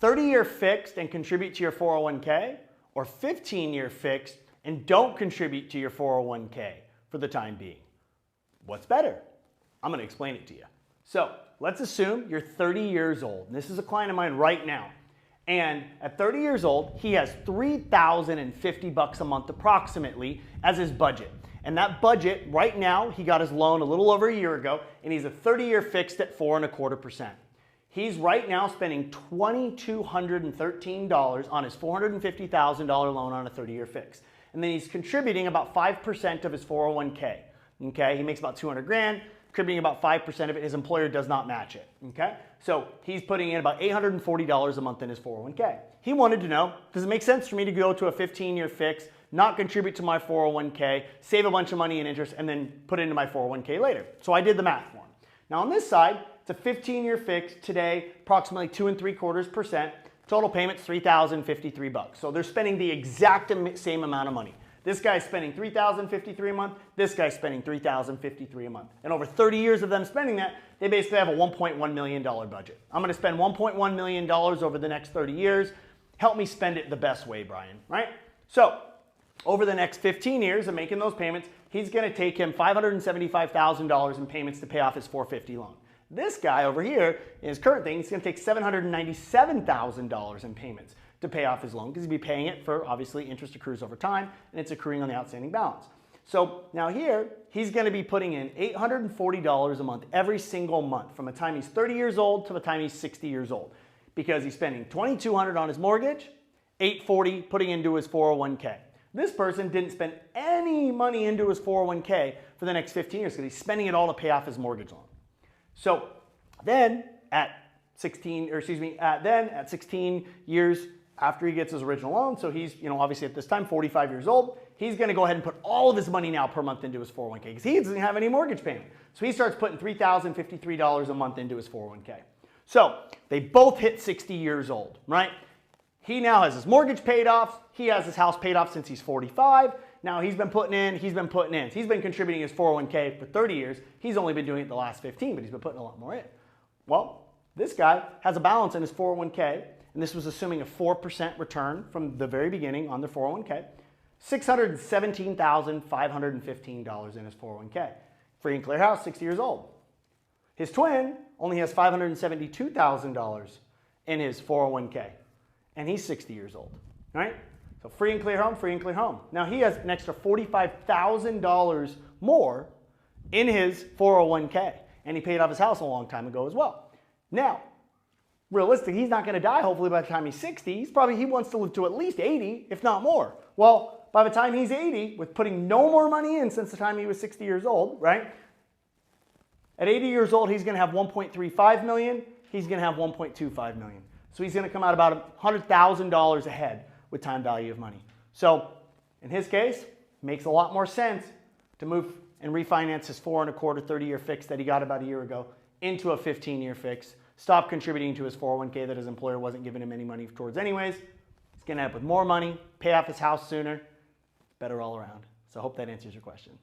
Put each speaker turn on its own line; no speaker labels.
30-year fixed and contribute to your 401k, or 15-year fixed and don't contribute to your 401k for the time being? What's better? I'm going to explain it to you. So let's assume you're 30 years old. And this is a client of mine right now. And at 30 years old, he has $3,050 a month approximately as his budget. And that budget right now, he got his loan a little over a year ago, and he's a 30-year fixed at 4.25%. He's right now spending $2,213 on his $450,000 loan on a 30-year fix. And then he's contributing about 5% of his 401k. Okay, he makes about 200 grand, contributing about 5% of it. His employer does not match it. Okay, so he's putting in about $840 a month in his 401k. He wanted to know, does it make sense for me to go to a 15-year fix, not contribute to my 401k, save a bunch of money in interest, and then put it into my 401k later? So I did the math for him. Now on this side, it's a 15-year fix today, approximately 2.75%. Total payment's $3,053. So they're spending the exact same amount of money. This guy's spending $3,053 a month. This guy's spending $3,053 a month. And over 30 years of them spending that, they basically have a $1.1 million budget. I'm going to spend $1.1 million over the next 30 years. Help me spend it the best way, Brian, right? So over the next 15 years of making those payments, he's going to take him $575,000 in payments to pay off his $450 loan. This guy over here, in his current thing, he's going to take $797,000 in payments to pay off his loan because he'd be paying it for, obviously, interest accrues over time, and it's accruing on the outstanding balance. So now here, he's going to be putting in $840 a month every single month from the time he's 30 years old to the time he's 60 years old, because he's spending $2,200 on his mortgage, $840 putting into his 401k. This person didn't spend any money into his 401k for the next 15 years because he's spending it all to pay off his mortgage loan. So then at 16 years after he gets his original loan, so he's, obviously at this time 45 years old, he's going to go ahead and put all of his money now per month into his 401k because he doesn't have any mortgage payment. So he starts putting $3,053 a month into his 401k. So they both hit 60 years old, right? He now has his mortgage paid off. He has his house paid off since he's 45. Now he's been putting in. He's been contributing his 401k for 30 years. He's only been doing it the last 15, but he's been putting a lot more in. Well, this guy has a balance in his 401k, and this was assuming a 4% return from the very beginning on the 401k, $617,515 in his 401k. Free and clear house, 60 years old. His twin only has $572,000 in his 401k, and he's 60 years old, right? So free and clear home, free and clear home. Now he has an extra $45,000 more in his 401k, and he paid off his house a long time ago as well. Now, realistically, he's not going to die hopefully by the time he's 60. He wants to live to at least 80, if not more. Well, by the time he's 80, with putting no more money in since the time he was 60 years old, right? At 80 years old, he's going to have $1.35 million. He's going to have $1.25 million. So he's going to come out about $100,000 ahead with time value of money. So in his case, it makes a lot more sense to move and refinance his 4.25 30-year fix that he got about a year ago into a 15-year fix. Stop contributing to his 401k that his employer wasn't giving him any money towards anyways. He's going to end up with more money, pay off his house sooner. Better all around. So I hope that answers your question.